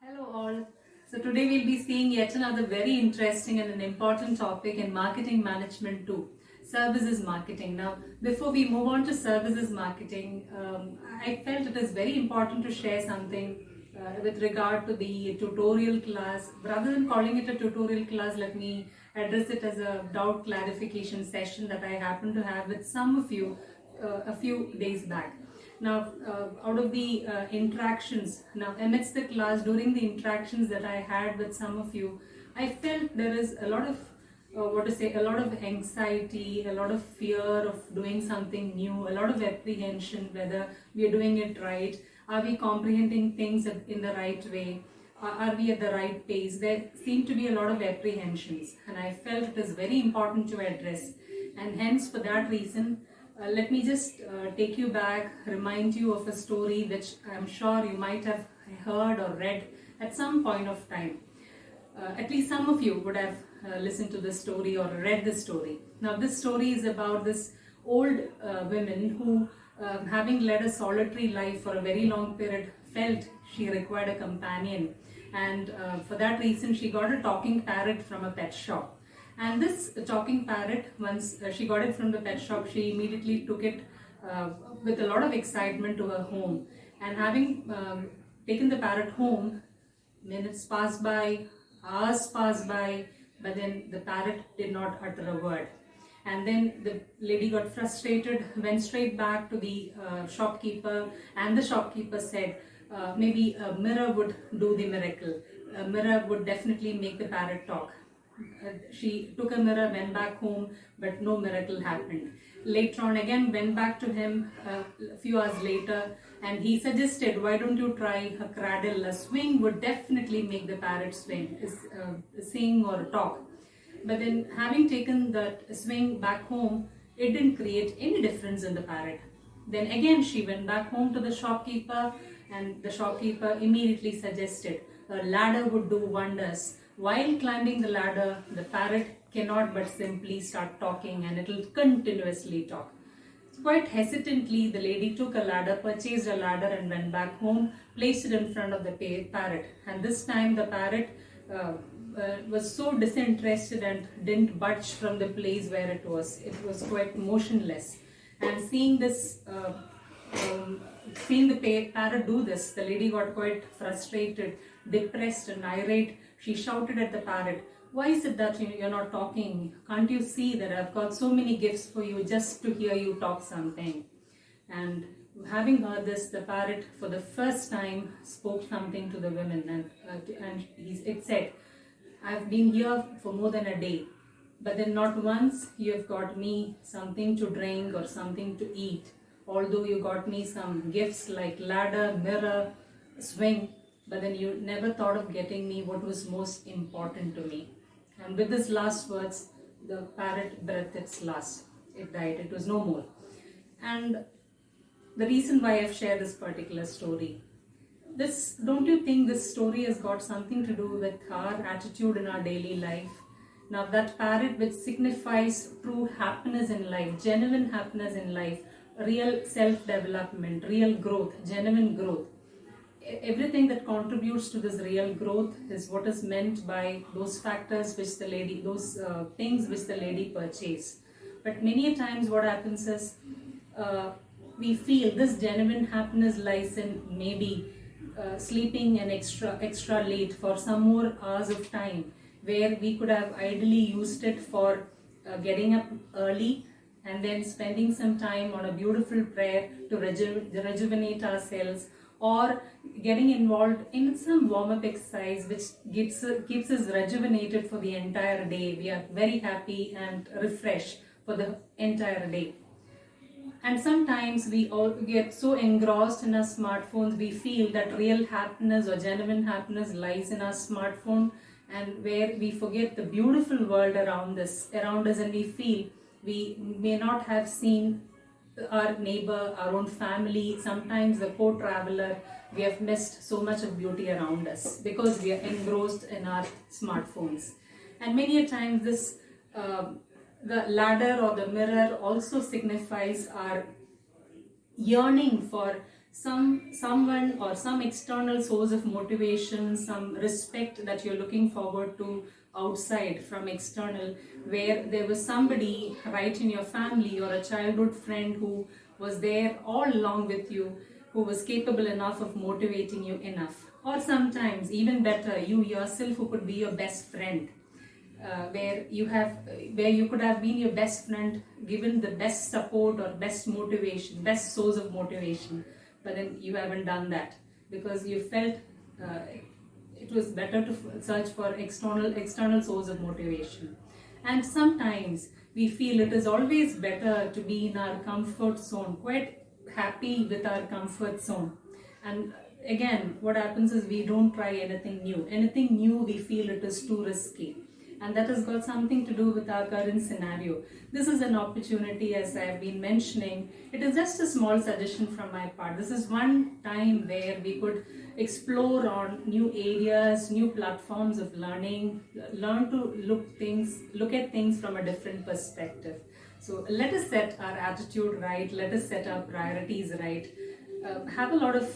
Hello all. So today we'll be seeing yet another very interesting and an important topic in marketing management too. Services marketing. Now, before we move on to services marketing, I felt it is very important to share something with regard to the tutorial class. Rather than calling it a tutorial class, let me address it as a doubt clarification session that I happened to have with some of you a few days back. Now, out of the interactions, now amidst the class, during the interactions that I had with some of you, I felt there is a lot of a lot of anxiety, a lot of fear of doing something new, a lot of apprehension whether we are doing it right, are we comprehending things in the right way, are we at the right pace. There seem to be a lot of apprehensions, and I felt it is very important to address, and hence for that reason let me just take you back, remind you of a story which I'm sure you might have heard or read at some point of time. At least some of you would have listened to this story or read this story. Now, this story is about this old woman who, having led a solitary life for a very long period, felt she required a companion, and for that reason, she got a talking parrot from a pet shop. And this talking parrot, once she got it from the pet shop, she immediately took it with a lot of excitement to her home. And having taken the parrot home, minutes passed by, hours passed by, but then the parrot did not utter a word. And then the lady got frustrated, went straight back to the shopkeeper, and the shopkeeper said, maybe a mirror would do the miracle. A mirror would definitely make the parrot talk. She took a mirror, went back home, but no miracle happened. Later on, again went back to him a few hours later, and he suggested, why don't you try a cradle? A swing would definitely make the parrot sing or talk. But then, having taken that swing back home, it didn't create any difference in the parrot. Then again, she went back home to the shopkeeper, and the shopkeeper immediately suggested a ladder would do wonders. While climbing the ladder, the parrot cannot but simply start talking, and it will continuously talk. Quite hesitantly, the lady took a ladder, purchased a ladder, and went back home, placed it in front of the parrot. And this time, the parrot was so disinterested and didn't budge from the place where it was. It was quite motionless. And seeing this, seeing the parrot do this, the lady got quite frustrated, depressed, and irate. She shouted at the parrot, why is it that you're not talking? Can't you see that I've got so many gifts for you just to hear you talk something? And having heard this, the parrot for the first time spoke something to the women, and it said, I've been here for more than a day, but then not once you have got me something to drink or something to eat. Although you got me some gifts like ladder, mirror, swing, but then you never thought of getting me what was most important to me. And with these last words, the parrot breathed its last. It died. It was no more. And the reason why I've shared this particular story, don't you think this story has got something to do with our attitude in our daily life? Now, that parrot, which signifies true happiness in life, genuine happiness in life, real self-development, real growth, genuine growth, everything that contributes to this real growth is what is meant by those factors which the lady, those things which the lady purchased. But many a times what happens is we feel this genuine happiness lies in maybe sleeping an extra late for some more hours of time, where we could have ideally used it for getting up early and then spending some time on a beautiful prayer to rejuvenate ourselves, or getting involved in some warm-up exercise which keeps us rejuvenated for the entire day. We are very happy and refreshed for the entire day. And sometimes we all get so engrossed in our smartphones, we feel that real happiness or genuine happiness lies in our smartphone, and where we forget the beautiful world around us, and we feel we may not have seen our neighbor, our own family, sometimes the co-traveler. We have missed so much of beauty around us because we are engrossed in our smartphones. And many a times this the ladder or the mirror also signifies our yearning for someone or some external source of motivation, some respect that you're looking forward to outside from external, where there was somebody right in your family or a childhood friend who was there all along with you, who was capable enough of motivating you enough. Or sometimes even better, you yourself who could be your best friend, where you could have been your best friend, given the best support or best motivation, best source of motivation, but then you haven't done that because you felt it was better to search for external source of motivation. And sometimes we feel it is always better to be in our comfort zone, quite happy with our comfort zone. And again, what happens is we don't try anything new. Anything new, we feel it is too risky. And that has got something to do with our current scenario. This is an opportunity, as I have been mentioning. It is just a small suggestion from my part. This is one time where we could explore on new areas, new platforms of learning, learn to look at things from a different perspective. So let us set our attitude right, let us set our priorities right, have a lot of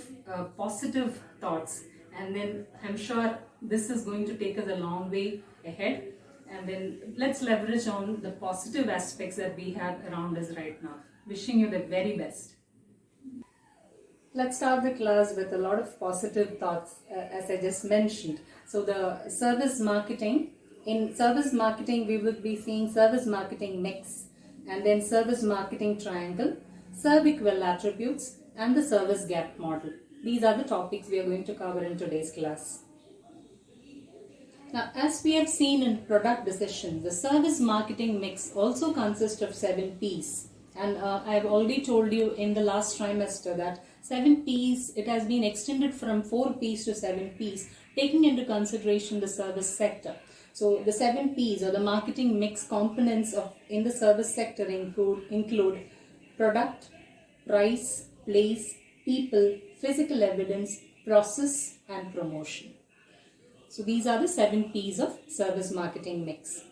positive thoughts, and then I'm sure this is going to take us a long way ahead. And then let's leverage on the positive aspects that we have around us right now. Wishing you the very best. Let's start the class with a lot of positive thoughts, as I just mentioned. So the service marketing, in service marketing we will be seeing service marketing mix, and then service marketing triangle, serve-equal attributes, and the service gap model. These are the topics we are going to cover in today's class. Now, as we have seen in product decision, the service marketing mix also consists of 7 P's. And I have already told you in the last trimester that 7 P's, it has been extended from 4 P's to 7 P's, taking into consideration the service sector. So the 7 P's or the marketing mix components in the service sector include product, price, place, people, physical evidence, process, and promotion. So these are the 7 P's of service marketing mix.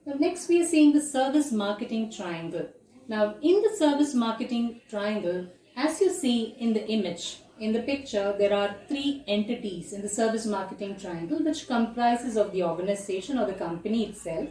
Now next we are seeing the service marketing triangle. Now in the service marketing triangle, as you see in the image, in the picture, there are 3 entities in the service marketing triangle, which comprises of the organization or the company itself,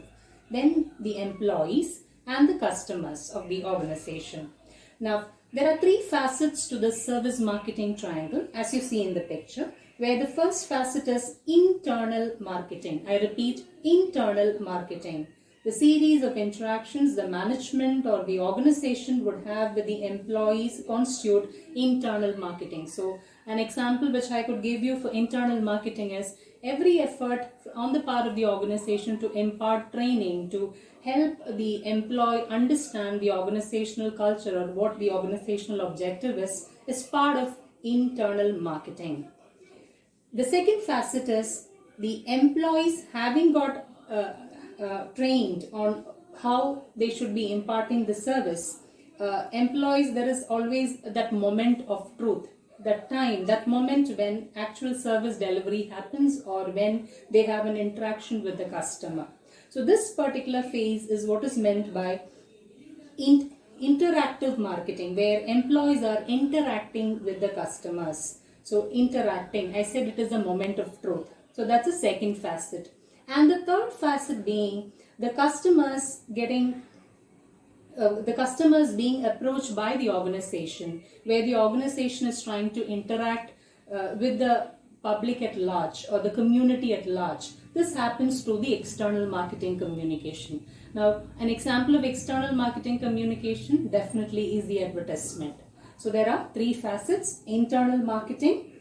then the employees and the customers of the organization. Now there are 3 facets to the service marketing triangle, as you see in the picture, where the first facet is internal marketing. I repeat, internal marketing. The series of interactions the management or the organization would have with the employees constitute internal marketing. So an example which I could give you for internal marketing is every effort on the part of the organization to impart training, to help the employee understand the organizational culture or what the organizational objective is part of internal marketing. The second facet is the employees having got trained on how they should be imparting the service. Employees, there is always that moment of truth, that time, that moment when actual service delivery happens or when they have an interaction with the customer. So this particular phase is what is meant by interactive marketing, where employees are interacting with the customers. So interacting, I said it is a moment of truth. So that's the second facet. And the third facet being the customers being approached by the organization, where the organization is trying to interact with the public at large or the community at large. This happens through the external marketing communication. Now, an example of external marketing communication definitely is the advertisement. So there are 3 facets: internal marketing,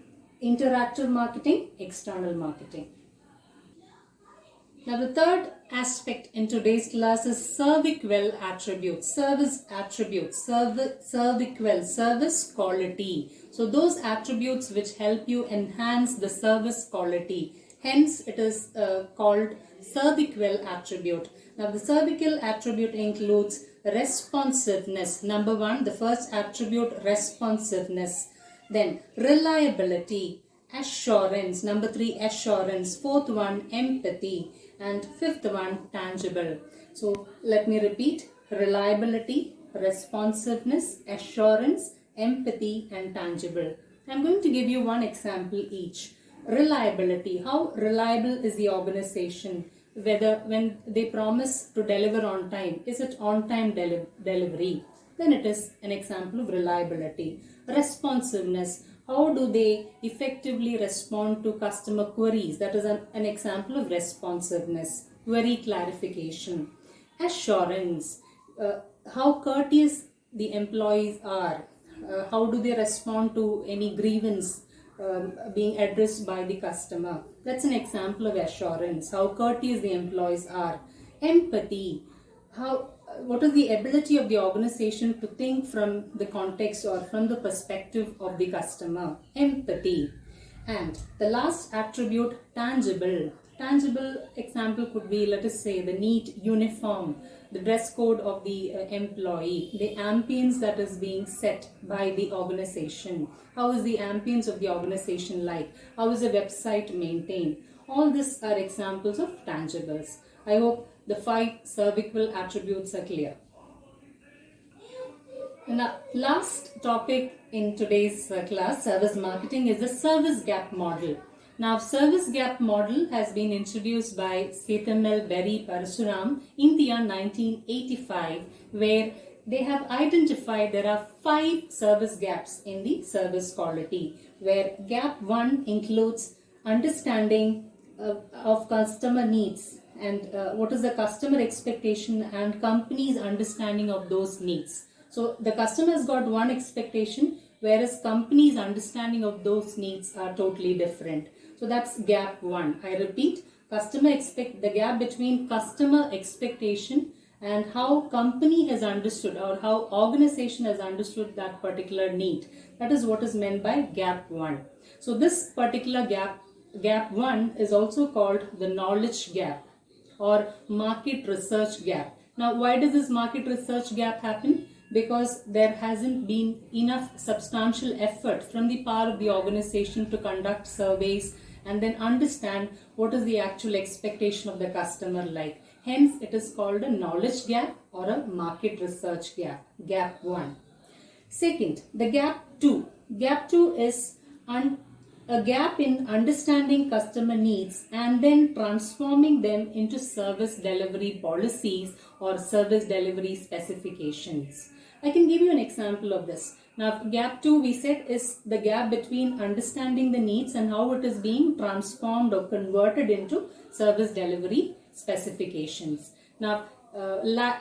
interactive marketing, external marketing. Now the third aspect in today's class is serve-equal attributes, service attributes, serve-equal, service quality. So those attributes which help you enhance the service quality. Hence it is called serve-equal attribute. Now the serve-equal attribute includes responsiveness. Number 1, the first attribute, responsiveness. Then reliability, assurance. Number 3, assurance. Fourth one, empathy. And fifth one, tangible. So let me repeat: reliability, responsiveness, assurance, empathy, and tangible. I'm going to give you one example each. Reliability. How reliable is the organization? Whether when they promise to deliver on time, is it on time delivery? Then it is an example of reliability. Responsiveness. How do they effectively respond to customer queries? That is an example of responsiveness. Query clarification. Assurance. How courteous the employees are. How do they respond to any grievance being addressed by the customer? That's an example of assurance. How courteous the employees are. Empathy. What is the ability of the organization to think from the context or from the perspective of the customer? Empathy. And the last attribute, tangible. Tangible example could be, let us say, the neat uniform, the dress code of the employee, the ambience that is being set by the organization. How is the ambience of the organization like? How is the website maintained? All these are examples of tangibles. I hope the 5 cervical attributes are clear. And the last topic in today's class, service marketing, is the service gap model. Now, service gap model has been introduced by Sethamel Berry Parasuram in the year 1985, where they have identified there are 5 service gaps in the service quality, where gap 1 includes understanding of customer needs and what is the customer expectation and company's understanding of those needs. So the customer has got one expectation, whereas company's understanding of those needs are totally different. So that's gap 1. I repeat, the gap between customer expectation and how company has understood or how organization has understood that particular need. That is what is meant by gap 1. So this particular gap 1 is also called the knowledge gap or market research gap. Now, why does this market research gap happen? Because there hasn't been enough substantial effort from the part of the organization to conduct surveys and then understand what is the actual expectation of the customer like. Hence, it is called a knowledge gap or a market research gap, gap 1. Second, the gap 2. Gap 2 is a gap in understanding customer needs and then transforming them into service delivery policies or service delivery specifications. I can give you an example of this. Now, gap 2 we said is the gap between understanding the needs and how it is being transformed or converted into service delivery specifications. Now,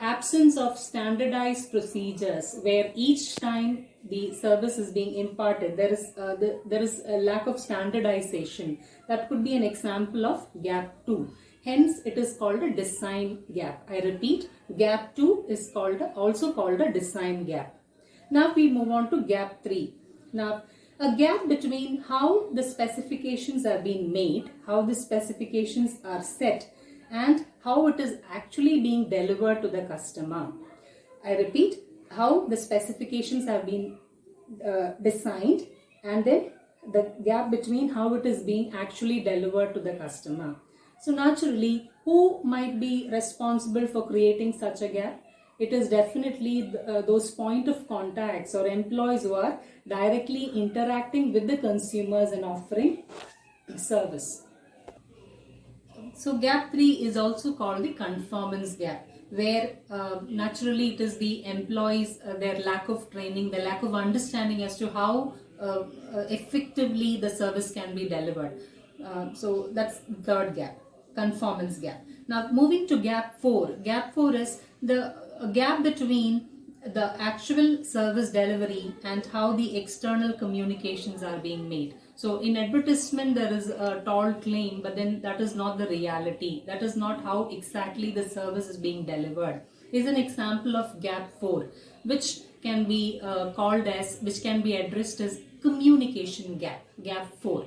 absence of standardized procedures where each time the service is being imparted, there is a lack of standardization. That could be an example of gap 2. Hence, it is called a design gap. I repeat, gap 2 is also called a design gap. Now we move on to gap 3. Now, a gap between how the specifications are being made, how the specifications are set, and how it is actually being delivered to the customer. I repeat, how the specifications have been designed and then the gap between how it is being actually delivered to the customer. So naturally, who might be responsible for creating such a gap? It is definitely those point of contacts or employees who are directly interacting with the consumers and offering service. So gap 3 is also called the conformance gap, where naturally it is the employees, their lack of training, the lack of understanding as to how effectively the service can be delivered. So that's the third gap, conformance gap. Now moving to gap 4. Gap 4 is the gap between the actual service delivery and how the external communications are being made. So in advertisement there is a tall claim, but then that is not the reality. That is not how exactly the service is being delivered. Is an example of gap 4, which can be which can be addressed as communication gap, gap 4.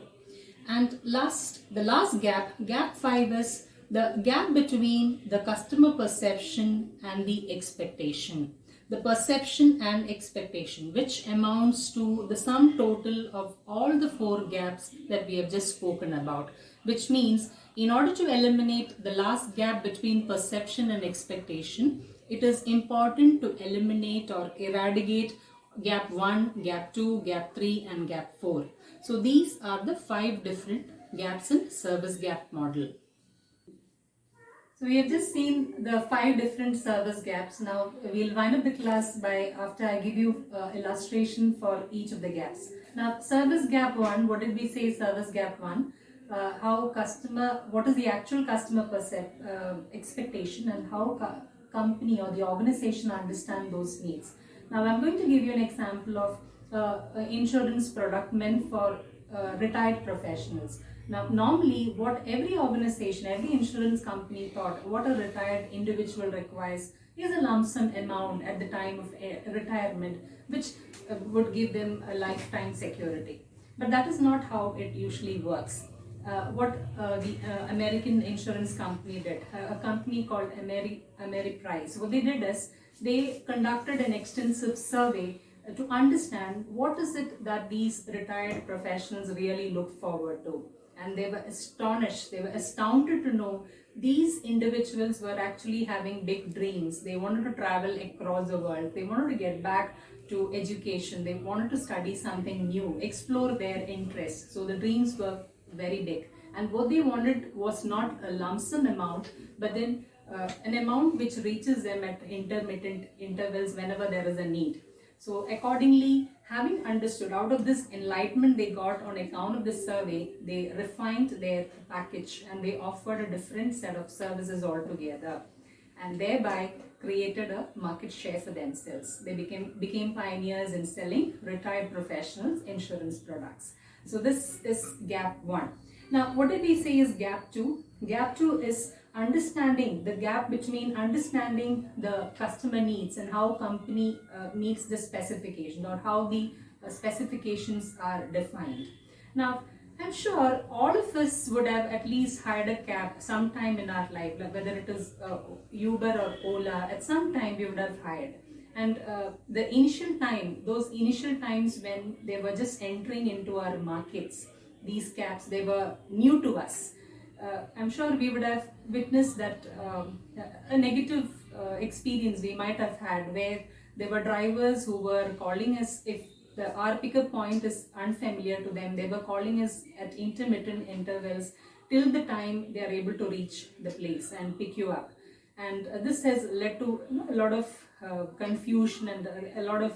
And the last gap, gap 5, is the gap between the customer perception and the expectation. The perception and expectation, which amounts to the sum total of all the 4 gaps that we have just spoken about, which means in order to eliminate the last gap between perception and expectation, it is important to eliminate or eradicate gap 1, gap 2, gap 3 and gap 4. So these are the 5 different gaps in service gap model. So we have just seen the 5 different service gaps. Now we'll wind up the class by after I give you illustration for each of the gaps. Now service gap 1, what did we say service gap 1? What is the actual customer expectation and how company or the organization understand those needs. Now I'm going to give you an example of insurance product meant for retired professionals. Now, normally, what every organization, every insurance company thought, what a retired individual requires is a lump sum amount at the time of retirement, which would give them a lifetime security. But that is not how it usually works. What the American insurance company did, a company called Ameriprise, what they did is they conducted an extensive survey to understand what is it that these retired professionals really look forward to. And they were astonished, they were astounded to know these individuals were actually having big dreams. They wanted to travel across the world, they wanted to get back to education, they wanted to study something new, explore their interests. So the dreams were very big, and what they wanted was not a lump sum amount, but then an amount which reaches them at intermittent intervals whenever there is a need. So accordingly, having understood, out of this enlightenment they got on account of this survey, they refined their package and they offered a different set of services altogether, and thereby created a market share for themselves. They became pioneers in selling retired professionals insurance products. So this is gap 1. Now what did we say is gap 2? Gap 2 is understanding the gap between understanding the customer needs and how company meets the specification, or how the specifications are defined. Now I'm sure all of us would have at least hired a cab sometime in our life, like whether it is Uber or Ola, at some time we would have hired. And the initial time, those initial times when they were just entering into our markets, these cabs, they were new to us. I'm sure we would have witnessed that a negative experience we might have had, where there were drivers who were calling us if our pickup point is unfamiliar to them. They were calling us at intermittent intervals till the time they are able to reach the place and pick you up. And this has led to a lot of confusion and a lot of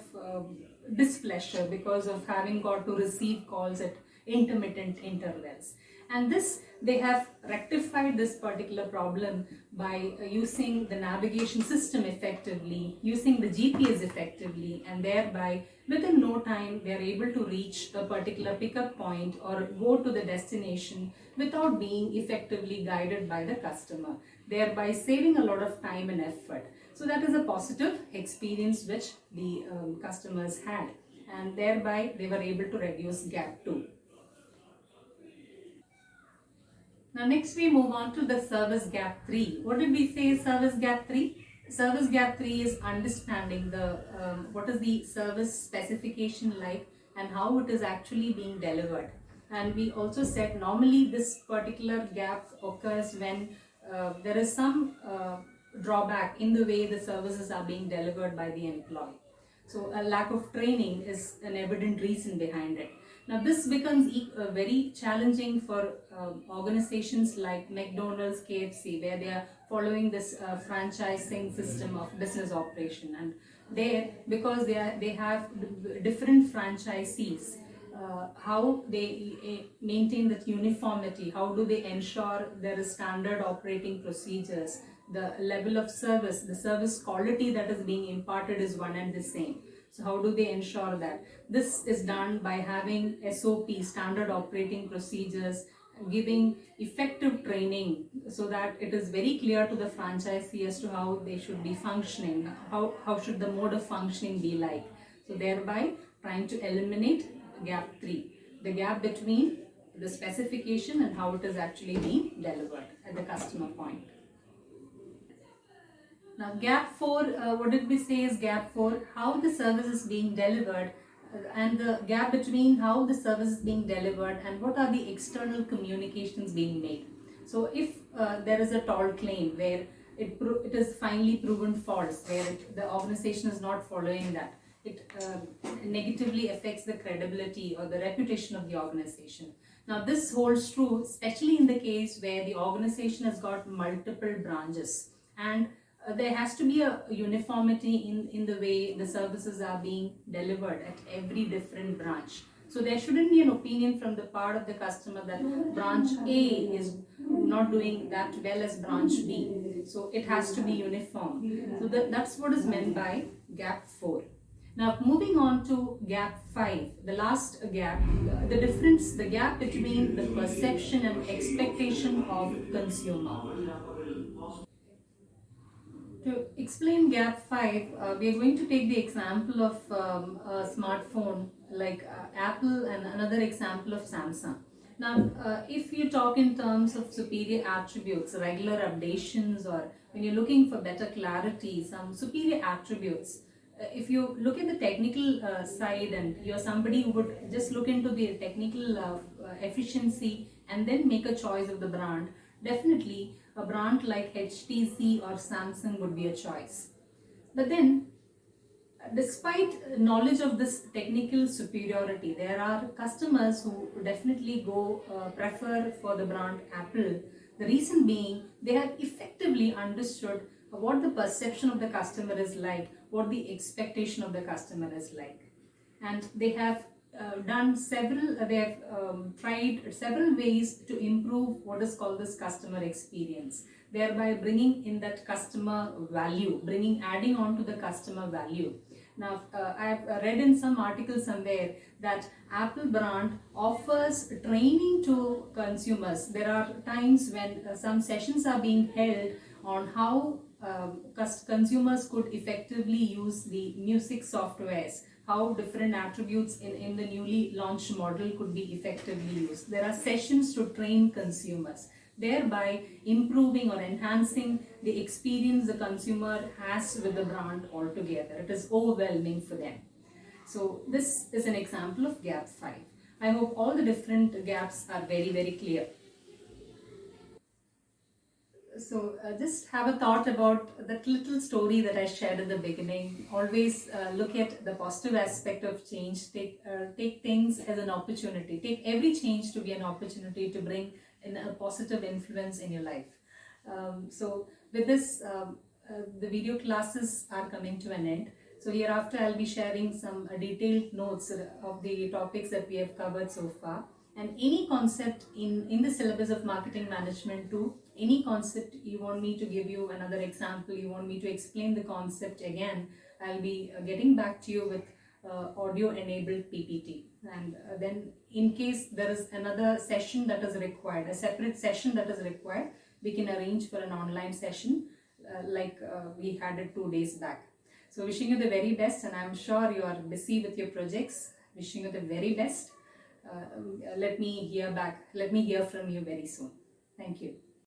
displeasure because of having got to receive calls at intermittent intervals. And this, they have rectified this particular problem by using the navigation system effectively, using the GPS effectively, and thereby within no time they are able to reach a particular pickup point or go to the destination without being effectively guided by the customer, thereby saving a lot of time and effort. So that is a positive experience which the customers had, and thereby they were able to reduce gap 2. Now next we move on to the service gap 3. What did we say is service gap 3? Service gap 3 is understanding the what is the service specification like and how it is actually being delivered. And we also said normally this particular gap occurs when there is some drawback in the way the services are being delivered by the employee. So a lack of training is an evident reason behind it. Now this becomes very challenging for organizations like McDonald's, KFC, where they are following this franchising system of business operation, and there, because they have different franchisees, how they maintain that uniformity, how do they ensure there is standard operating procedures, the level of service, the service quality that is being imparted is one and the same. So how do they ensure that? This is done by having SOP, standard operating procedures, giving effective training so that it is very clear to the franchisee as to how they should be functioning, how should the mode of functioning be like. So thereby trying to eliminate gap 3, the gap between the specification and how it is actually being delivered at the customer point. Now gap 4, what did we say is gap 4? How the service is being delivered and the gap between how the service is being delivered and what are the external communications being made. So if there is a toll claim where it is finally proven false, where the organization is not following that, it negatively affects the credibility or the reputation of the organization. Now, this holds true, especially in the case where the organization has got multiple branches, and there has to be a uniformity in the way the services are being delivered at every different branch. So there shouldn't be an opinion from the part of the customer that branch A is not doing that well as branch B. So it has to be uniform. So that's what is meant by gap 4. Now, moving on to gap 5, the last gap, the difference, the gap between the perception and expectation of consumer. To explain gap 5, we are going to take the example of a smartphone like Apple and another example of Samsung. Now, if you talk in terms of superior attributes, regular updations, or when you're looking for better clarity, some superior attributes, if you look at the technical side and you're somebody who would just look into the technical efficiency and then make a choice of the brand, definitely a brand like HTC or Samsung would be a choice. But then, despite knowledge of this technical superiority, there are customers who definitely go prefer for the brand Apple. The reason being, they have effectively understood what the perception of the customer is like, what the expectation of the customer is like, and they have they have tried several ways to improve what is called this customer experience, thereby bringing in that customer value, adding on to the customer value. Now, I have read in some articles somewhere that Apple brand offers training to consumers. There are times when some sessions are being held on how consumers could effectively use the music softwares, how different attributes in the newly launched model could be effectively used. There are sessions to train consumers, thereby improving or enhancing the experience the consumer has with the brand altogether. It is overwhelming for them. So this is an example of gap 5. I hope all the different gaps are very, very clear. So just have a thought about that little story that I shared at the beginning. Always look at the positive aspect of change. Take things as an opportunity. Take every change to be an opportunity to bring in a positive influence in your life. So with this, the video classes are coming to an end. So hereafter I'll be sharing some detailed notes of the topics that we have covered so far. And any concept in the syllabus of marketing management 2, any concept you want me to give you another example, you want me to explain the concept again, I'll be getting back to you with audio enabled PPT. And then in case there is another session that is required, a separate session that is required, we can arrange for an online session like we had it 2 days back. So wishing you the very best, and I'm sure you are busy with your projects. Wishing you the very best. Let me hear from you very soon. Thank you.